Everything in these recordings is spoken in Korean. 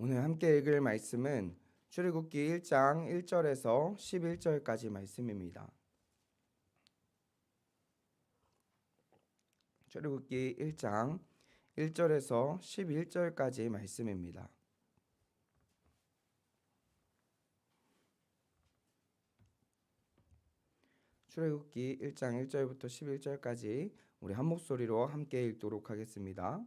오늘 함께 읽을 말씀은 출애굽기 1장 1절에서 11절까지 말씀입니다. 출애굽기 1장 1절에서 11절까지 말씀입니다. 출애굽기 1장 1절부터 11절까지 우리 한 목소리로 함께 읽도록 하겠습니다.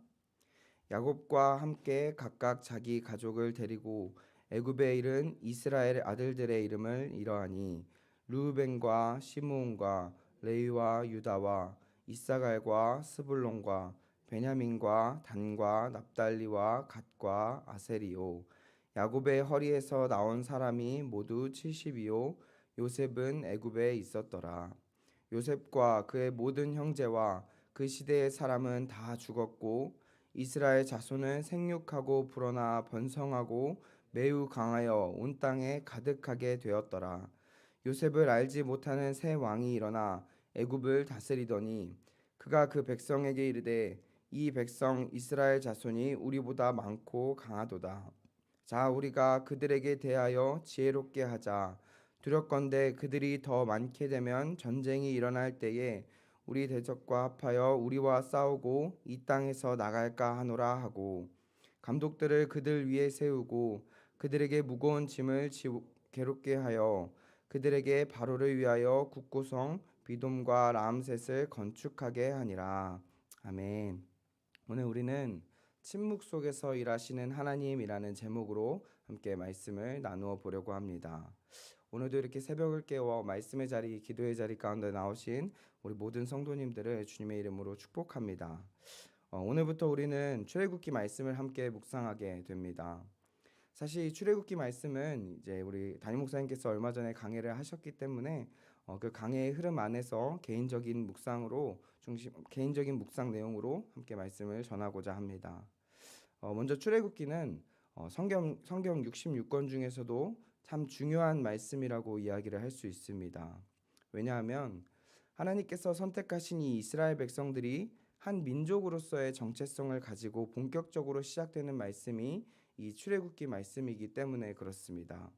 야곱과 함께 각각 자기 가족을 데리고 애굽에 이른 이스라엘 아들들의 이름을 이러하니 르우벤과 시므온과 레위와 유다와 이사갈과 스불론과 베냐민과 단과 납달리와 갓과 아세리요. 야곱의 허리에서 나온 사람이 모두 70이요 요셉은 애굽에 있었더라. 요셉과 그의 모든 형제와 그 시대의 사람은 다 죽었고 이스라엘 자손은 생육하고 불어나 번성하고 매우 강하여 온 땅에 가득하게 되었더라. 요셉을 알지 못하는 새 왕이 일어나 애굽을 다스리더니 그가 그 백성에게 이르되 이 백성 이스라엘 자손이 우리보다 많고 강하도다. 자, 우리가 그들에게 대하여 지혜롭게 하자. 두렵건대 그들이 더 많게 되면 전쟁이 일어날 때에 우리 대적과 합하여 우리와 싸우고 이 땅에서 나갈까 하노라 하고 감독들을 그들 위에 세우고 그들에게 무거운 짐을 괴롭게 하여 그들에게 바로를 위하여 국고성 비돔과 람셋을 건축하게 하니라. 아멘. 오늘 우리는 침묵 속에서 일하시는 하나님이라는 제목으로 함께 말씀을 나누어 보려고 합니다. 오늘도 이렇게 새벽을 깨워 말씀의 자리, 기도의 자리 가운데 나오신 우리 모든 성도님들을 주님의 이름으로 축복합니다. 오늘부터 우리는 출애굽기 말씀을 함께 묵상하게 됩니다. 사실 이 출애굽기 말씀은 이제 우리 담임 목사님께서 얼마 전에 강해를 하셨기 때문에 그 강해의 흐름 안에서 개인적인 묵상 내용으로 함께 말씀을 전하고자 합니다. 먼저 출애굽기는 성경 66권 중에서도 참 중요한 말씀이라고 이야기를 할 수 있습니다. 왜냐하면 하나님께서 선택하신 이 이스라엘 백성들이 한 민족으로서의 정체성을 가지고 본격적으로 시작되는 말씀이 이 출애굽기 말씀이기 때문에 그렇습니다.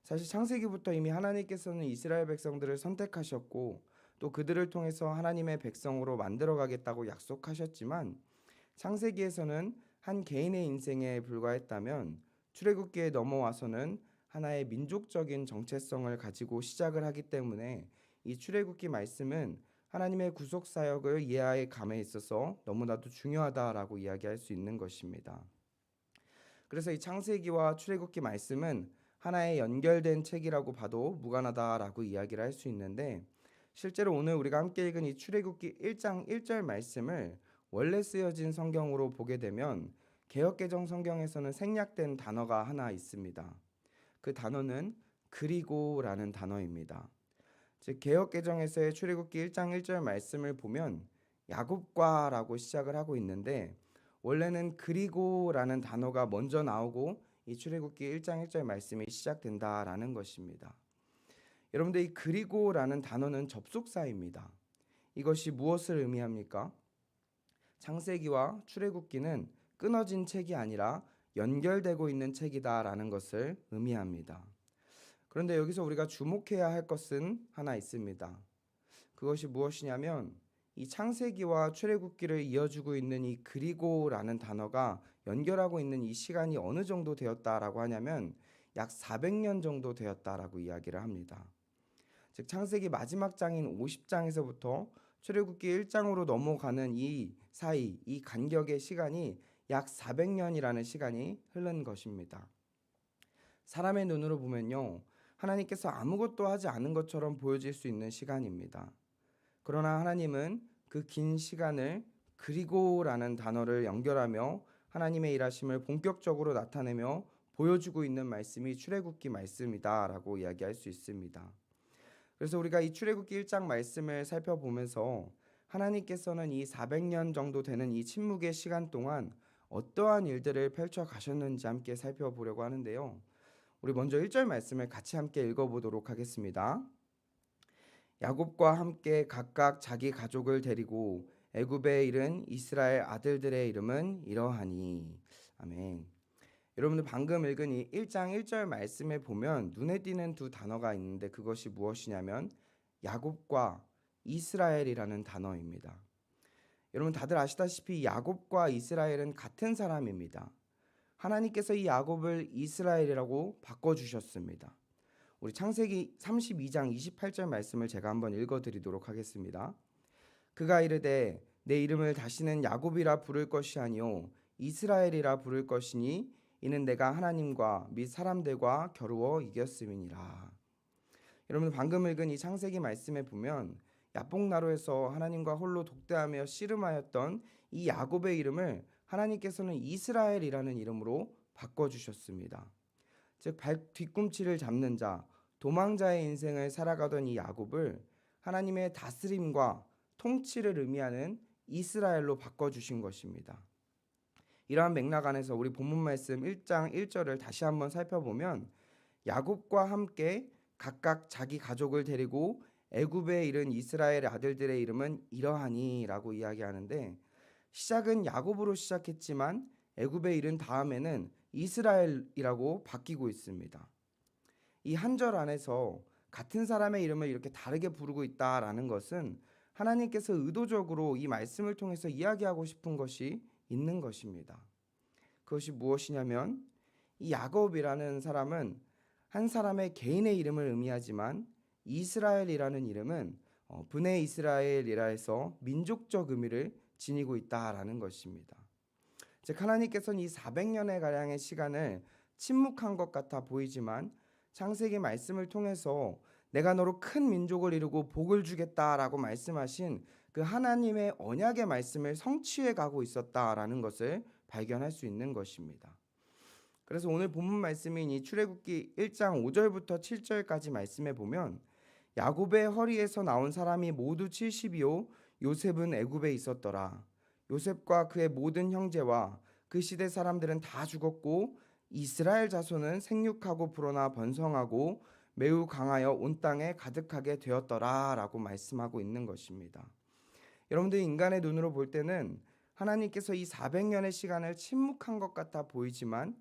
사실 창세기부터 이미 하나님께서는 이스라엘 백성들을 선택하셨고 또 그들을 통해서 하나님의 백성으로 만들어가겠다고 약속하셨지만 창세기에서는 한 개인의 인생에 불과했다면 출애굽기에 넘어와서는 하나의 민족적인 정체성을 가지고 시작을 하기 때문에 이 출애굽기 말씀은 하나님의 구속 사역을 이해하는 감에 있어서 너무나도 중요하다라고 이야기할 수 있는 것입니다. 그래서 이 창세기와 출애굽기 말씀은 하나의 연결된 책이라고 봐도 무관하다라고 이야기를 할 수 있는데 실제로 오늘 우리가 함께 읽은 이 출애굽기 1장 1절 말씀을 원래 쓰여진 성경으로 보게 되면 개역개정 성경에서는 생략된 단어가 하나 있습니다. 그 단어는 그리고라는 단어입니다. 즉 개역개정에서의 출애굽기 1장 1절 말씀을 보면 야곱과라고 시작을 하고 있는데 원래는 그리고라는 단어가 먼저 나오고 이 출애굽기 1장 1절 말씀이 시작된다라는 것입니다. 여러분들 이 그리고라는 단어는 접속사입니다. 이것이 무엇을 의미합니까? 창세기와 출애굽기는 끊어진 책이 아니라 연결되고 있는 책이다라는 것을 의미합니다. 그런데 여기서 우리가 주목해야 할 것은 하나 있습니다. 그것이 무엇이냐면 이 창세기와 출애굽기를 이어주고 있는 이 그리고라는 단어가 연결하고 있는 이 시간이 어느 정도 되었다라고 하냐면 약 400년 정도 되었다라고 이야기를 합니다. 즉 창세기 마지막 장인 50장에서부터 출애굽기 1장으로 넘어가는 이 사이, 이 간격의 시간이 약 400년이라는 시간이 흐른 것입니다. 사람의 눈으로 보면요, 하나님께서 아무것도 하지 않은 것처럼 보여질 수 있는 시간입니다. 그러나 하나님은 그 긴 시간을 그리고라는 단어를 연결하며 하나님의 일하심을 본격적으로 나타내며 보여주고 있는 말씀이 출애굽기 말씀이다라고 이야기할 수 있습니다. 그래서 우리가 이 출애굽기 1장 말씀을 살펴보면서 하나님께서는 이 400년 정도 되는 이 침묵의 시간 동안 어떠한 일들을 펼쳐 가셨는지 함께 살펴보려고 하는데요. 우리 먼저 1절 말씀을 같이 함께 읽어보도록 하겠습니다. 야곱과 함께 각각 자기 가족을 데리고 애굽에 이른 이스라엘 아들들의 이름은 이러하니. 아멘. 여러분들 방금 읽은 이 1장 1절 말씀에 보면 눈에 띄는 두 단어가 있는데 그것이 무엇이냐면 야곱과 이스라엘이라는 단어입니다. 여러분 다들 아시다시피 야곱과 이스라엘은 같은 사람입니다. 하나님께서 이 야곱을 이스라엘이라고 바꿔주셨습니다. 우리 창세기 32장 28절 말씀을 제가 한번 읽어드리도록 하겠습니다. 그가 이르되 내 이름을 다시는 야곱이라 부를 것이 아니요 이스라엘이라 부를 것이니 이는 내가 하나님과 및 사람들과 겨루어 이겼음이니라. 여러분 방금 읽은 이 창세기 말씀에 보면 야복나루에서 하나님과 홀로 독대하며 씨름하였던 이 야곱의 이름을 하나님께서는 이스라엘이라는 이름으로 바꿔주셨습니다. 즉 뒤꿈치를 잡는 자, 도망자의 인생을 살아가던 이 야곱을 하나님의 다스림과 통치를 의미하는 이스라엘로 바꿔주신 것입니다. 이러한 맥락 안에서 우리 본문 말씀 1장 1절을 다시 한번 살펴보면 야곱과 함께 각각 자기 가족을 데리고 애굽에 이른 이스라엘 아들들의 이름은 이러하니 라고 이야기하는데 시작은 야곱으로 시작했지만 애굽에 이른 다음에는 이스라엘이라고 바뀌고 있습니다. 이 한 절 안에서 같은 사람의 이름을 이렇게 다르게 부르고 있다라는 것은 하나님께서 의도적으로 이 말씀을 통해서 이야기하고 싶은 것이 있는 것입니다. 그것이 무엇이냐면 이 야곱이라는 사람은 한 사람의 개인의 이름을 의미하지만 이스라엘이라는 이름은 분의 이스라엘이라 해서 민족적 의미를 지니고 있다라는 것입니다. 즉 하나님께서는 이 400년의 가량의 시간을 침묵한 것 같아 보이지만 창세기 말씀을 통해서 내가 너로 큰 민족을 이루고 복을 주겠다라고 말씀하신 그 하나님의 언약의 말씀을 성취해 가고 있었다라는 것을 발견할 수 있는 것입니다. 그래서 오늘 본문 말씀인 이 출애굽기 1장 5절부터 7절까지 말씀해 보면 야곱의 허리에서 나온 사람이 모두 70이요 요셉은 애굽에 있었더라. 요셉과 그의 모든 형제와 그 시대 사람들은 다 죽었고 이스라엘 자손은 생육하고 불어나 번성하고 매우 강하여 온 땅에 가득하게 되었더라 라고 말씀하고 있는 것입니다. 여러분들 인간의 눈으로 볼 때는 하나님께서 이 400년의 시간을 침묵한 것 같아 보이지만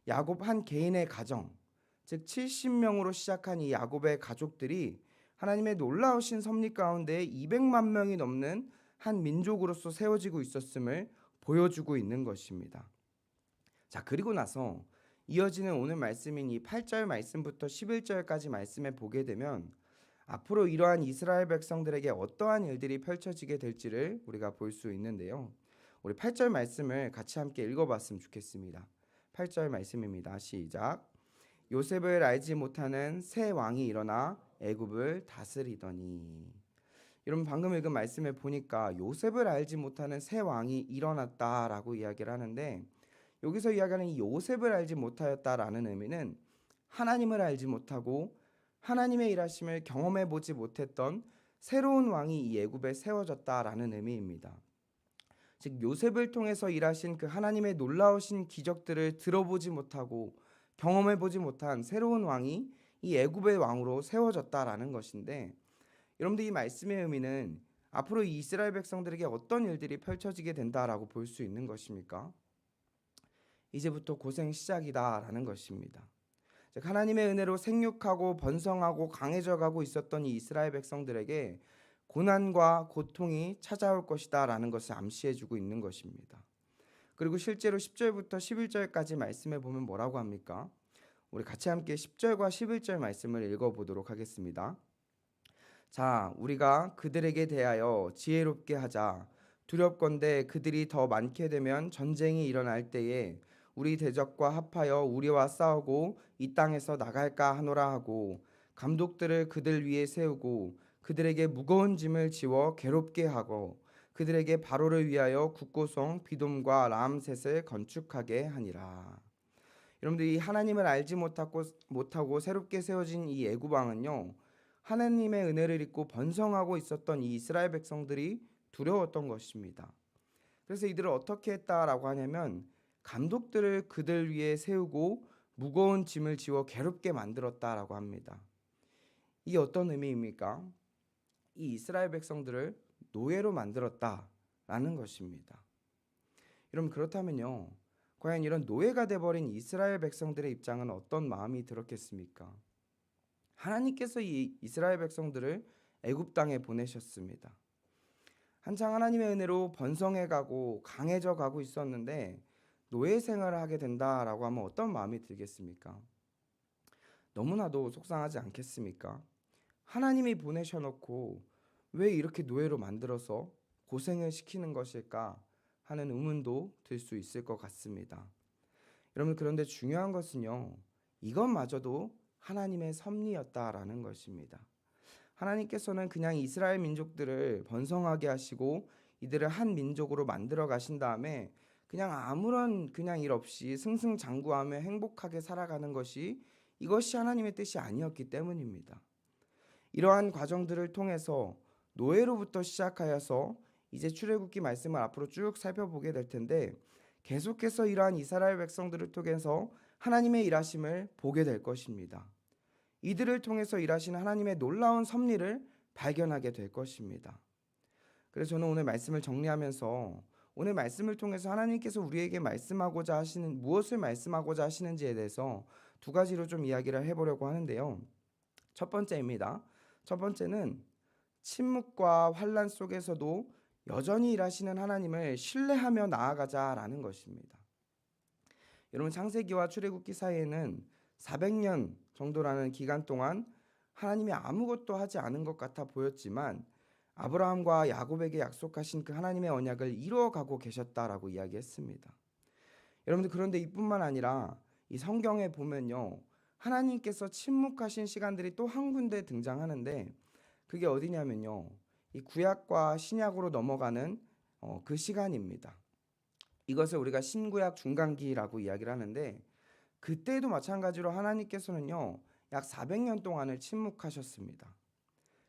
야곱 한 개인의 가정, 즉 70명으로 시작한 이 야곱의 가족들이 하나님의 놀라우신 섭리 가운데 200만 명이 넘는 한 민족으로서 세워지고 있었음을 보여주고 있는 것입니다. 자, 그리고 나서 이어지는 오늘 말씀인 이 8절 말씀부터 11절까지 말씀에 보게 되면 앞으로 이러한 이스라엘 백성들에게 어떠한 일들이 펼쳐지게 될지를 우리가 볼 수 있는데요. 우리 8절 말씀을 같이 함께 읽어봤으면 좋겠습니다. 8절 말씀입니다. 시작. 요셉을 알지 못하는 새 왕이 일어나 애굽을 다스리더니. 여러분 방금 읽은 말씀에 보니까 요셉을 알지 못하는 새 왕이 일어났다라고 이야기를 하는데 여기서 이야기하는 이 요셉을 알지 못하였다라는 의미는 하나님을 알지 못하고 하나님의 일하심을 경험해 보지 못했던 새로운 왕이 이 애굽에 세워졌다라는 의미입니다. 즉 요셉을 통해서 일하신 그 하나님의 놀라우신 기적들을 들어보지 못하고 경험해 보지 못한 새로운 왕이 이 애굽의 왕으로 세워졌다라는 것인데 여러분들 이 말씀의 의미는 앞으로 이 이스라엘 백성들에게 어떤 일들이 펼쳐지게 된다라고 볼 수 있는 것입니까? 이제부터 고생 시작이다라는 것입니다. 즉 하나님의 은혜로 생육하고 번성하고 강해져 가고 있었던 이 이스라엘 백성들에게 고난과 고통이 찾아올 것이다라는 것을 암시해주고 있는 것입니다. 그리고 실제로 10절부터 11절까지 말씀해 보면 뭐라고 합니까? 우리 같이 함께 10절과 11절 말씀을 읽어보도록 하겠습니다. 자, 우리가 그들에게 대하여 지혜롭게 하자. 두렵건대 그들이 더 많게 되면 전쟁이 일어날 때에 우리 대적과 합하여 우리와 싸우고 이 땅에서 나갈까 하노라 하고 감독들을 그들 위에 세우고 그들에게 무거운 짐을 지워 괴롭게 하고 그들에게 바로를 위하여 국고성 비돔과 람셋을 건축하게 하니라. 여러분들 이 하나님을 알지 못하고 새롭게 세워진 이 애굽 왕은요, 하나님의 은혜를 잊고 번성하고 있었던 이 이스라엘 백성들이 두려웠던 것입니다. 그래서 이들을 어떻게 했다라고 하냐면 감독들을 그들 위에 세우고 무거운 짐을 지워 괴롭게 만들었다라고 합니다. 이게 어떤 의미입니까? 이 이스라엘 백성들을 노예로 만들었다라는 것입니다. 여러분 그렇다면요, 과연 이런 노예가 돼버린 이스라엘 백성들의 입장은 어떤 마음이 들었겠습니까? 하나님께서 이 이스라엘 백성들을 애굽 땅에 보내셨습니다. 한창 하나님의 은혜로 번성해 가고 강해져 가고 있었는데 노예 생활을 하게 된다라고 하면 어떤 마음이 들겠습니까? 너무나도 속상하지 않겠습니까? 하나님이 보내셔놓고 왜 이렇게 노예로 만들어서 고생을 시키는 것일까 하는 의문도 들 수 있을 것 같습니다. 여러분, 그런데 중요한 것은요, 이것마저도 하나님의 섭리였다라는 것입니다. 하나님께서는 그냥 이스라엘 민족들을 번성하게 하시고 이들을 한 민족으로 만들어 가신 다음에 그냥 아무런 그냥 일 없이 승승장구하며 행복하게 살아가는 것이 이것이 하나님의 뜻이 아니었기 때문입니다. 이러한 과정들을 통해서 노예로부터 시작하여서 이제 출애굽기 말씀을 앞으로 쭉 살펴보게 될 텐데 계속해서 이러한 이스라엘 백성들을 통해서 하나님의 일하심을 보게 될 것입니다. 이들을 통해서 일하시는 하나님의 놀라운 섭리를 발견하게 될 것입니다. 그래서 저는 오늘 말씀을 정리하면서 오늘 말씀을 통해서 하나님께서 우리에게 말씀하고자 하시는 무엇을 말씀하고자 하시는지에 대해서 두 가지로 좀 이야기를 해보려고 하는데요. 첫 번째입니다. 첫 번째는 침묵과 환난 속에서도 여전히 일하시는 하나님을 신뢰하며 나아가자라는 것입니다. 여러분, 창세기와 출애굽기 사이에는 400년 정도라는 기간 동안 하나님이 아무것도 하지 않은 것 같아 보였지만 아브라함과 야곱에게 약속하신 그 하나님의 언약을 이루어가고 계셨다라고 이야기했습니다. 여러분들, 그런데 이뿐만 아니라 이 성경에 보면요, 하나님께서 침묵하신 시간들이 또 한 군데 등장하는데 그게 어디냐면요, 이 구약과 신약으로 넘어가는 그 시간입니다. 이것을 우리가 신구약 중간기라고 이야기를 하는데 그때도 마찬가지로 하나님께서는요 약 400년 동안을 침묵하셨습니다.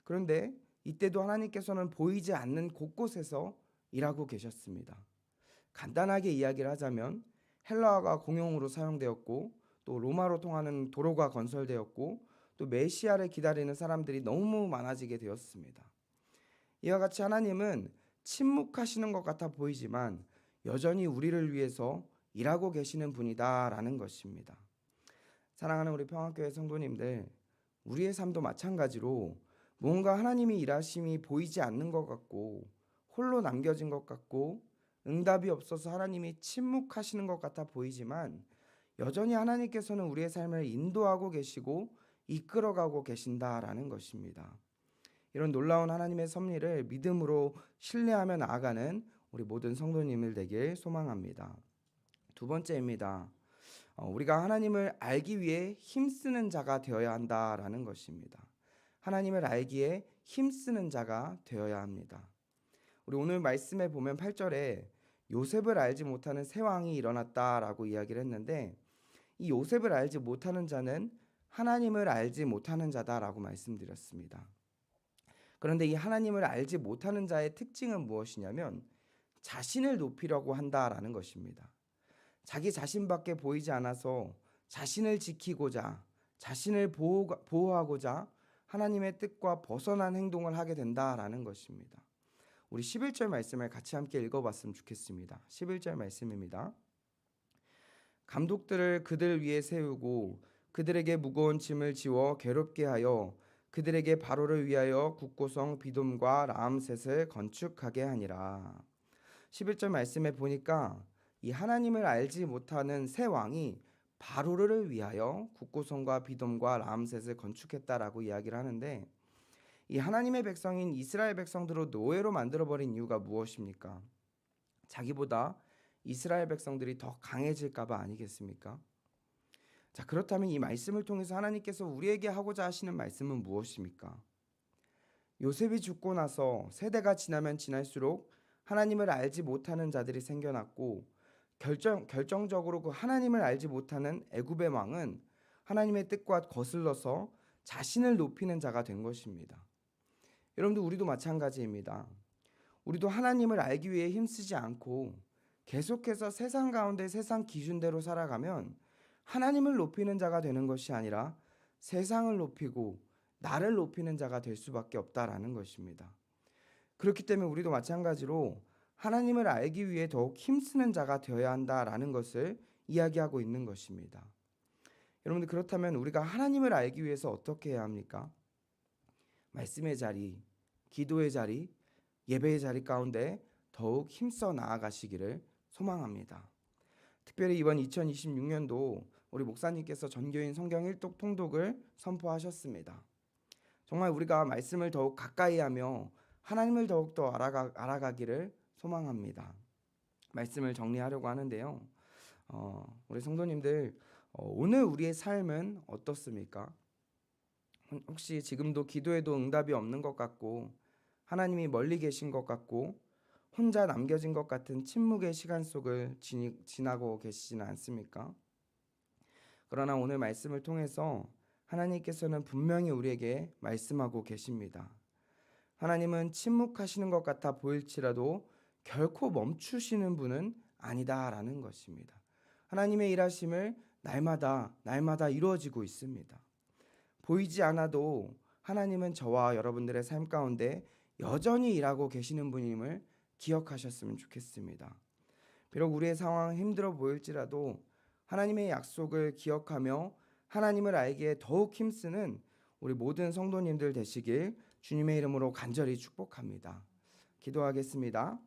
그런데 이때도 하나님께서는 보이지 않는 곳곳에서 일하고 계셨습니다. 간단하게 이야기를 하자면 헬라어가 공용으로 사용되었고 또 로마로 통하는 도로가 건설되었고 또 메시아를 기다리는 사람들이 너무 많아지게 되었습니다. 이와 같이 하나님은 침묵하시는 것 같아 보이지만 여전히 우리를 위해서 일하고 계시는 분이다라는 것입니다. 사랑하는 우리 평화교회 성도님들, 우리의 삶도 마찬가지로 뭔가 하나님이 일하심이 보이지 않는 것 같고 홀로 남겨진 것 같고 응답이 없어서 하나님이 침묵하시는 것 같아 보이지만 여전히 하나님께서는 우리의 삶을 인도하고 계시고 이끌어가고 계신다라는 것입니다. 이런 놀라운 하나님의 섭리를 믿음으로 신뢰하며 나아가는 우리 모든 성도님들 되길 소망합니다. 두 번째입니다. 우리가 하나님을 알기 위해 힘쓰는 자가 되어야 한다라는 것입니다. 하나님을 알기에 힘쓰는 자가 되어야 합니다. 우리 오늘 말씀에 보면 8절에 요셉을 알지 못하는 새 왕이 일어났다라고 이야기를 했는데 이 요셉을 알지 못하는 자는 하나님을 알지 못하는 자다라고 말씀드렸습니다. 그런데 이 하나님을 알지 못하는 자의 특징은 무엇이냐면 자신을 높이려고 한다라는 것입니다. 자기 자신밖에 보이지 않아서 자신을 지키고자 자신을 보호하고자 하나님의 뜻과 벗어난 행동을 하게 된다라는 것입니다. 우리 11절 말씀을 같이 함께 읽어봤으면 좋겠습니다. 11절 말씀입니다. 감독들을 그들 위에 세우고 그들에게 무거운 짐을 지워 괴롭게 하여 그들에게 바로를 위하여 국고성 비돔과 라암셋을 건축하게 하니라. 11절 말씀에 보니까 이 하나님을 알지 못하는 새 왕이 바로를 위하여 국고성과 비돔과 라암셋을 건축했다라고 이야기를 하는데 이 하나님의 백성인 이스라엘 백성들을 노예로 만들어버린 이유가 무엇입니까? 자기보다 이스라엘 백성들이 더 강해질까 봐 아니겠습니까? 자, 그렇다면 이 말씀을 통해서 하나님께서 우리에게 하고자 하시는 말씀은 무엇입니까? 요셉이 죽고 나서 세대가 지나면 지날수록 하나님을 알지 못하는 자들이 생겨났고 결정적으로 그 하나님을 알지 못하는 애굽의 왕은 하나님의 뜻과 거슬러서 자신을 높이는 자가 된 것입니다. 여러분들, 우리도 마찬가지입니다. 우리도 하나님을 알기 위해 힘쓰지 않고 계속해서 세상 가운데 세상 기준대로 살아가면 하나님을 높이는 자가 되는 것이 아니라 세상을 높이고 나를 높이는 자가 될 수밖에 없다라는 것입니다. 그렇기 때문에 우리도 마찬가지로 하나님을 알기 위해 더욱 힘쓰는 자가 되어야 한다라는 것을 이야기하고 있는 것입니다. 여러분들, 그렇다면 우리가 하나님을 알기 위해서 어떻게 해야 합니까? 말씀의 자리, 기도의 자리, 예배의 자리 가운데 더욱 힘써 나아가시기를 소망합니다. 특별히 이번 2026년도 우리 목사님께서 전교인 성경 일독 통독을 선포하셨습니다. 정말 우리가 말씀을 더욱 가까이 하며 하나님을 더욱더 알아가기를 소망합니다. 말씀을 정리하려고 하는데요. 우리 성도님들, 오늘 우리의 삶은 어떻습니까? 혹시 지금도 기도해도 응답이 없는 것 같고, 하나님이 멀리 계신 것 같고, 혼자 남겨진 것 같은 침묵의 시간 속을 지나고 계시지는 않습니까? 그러나 오늘 말씀을 통해서 하나님께서는 분명히 우리에게 말씀하고 계십니다. 하나님은 침묵하시는 것 같아 보일지라도 결코 멈추시는 분은 아니다라는 것입니다. 하나님의 일하심을 날마다 이루어지고 있습니다. 보이지 않아도 하나님은 저와 여러분들의 삶 가운데 여전히 일하고 계시는 분임을 기억하셨으면 좋겠습니다. 비록 우리의 상황 힘들어 보일지라도 하나님의 약속을 기억하며 하나님을 알기에 더욱 힘쓰는 우리 모든 성도님들 되시길 주님의 이름으로 간절히 축복합니다. 기도하겠습니다.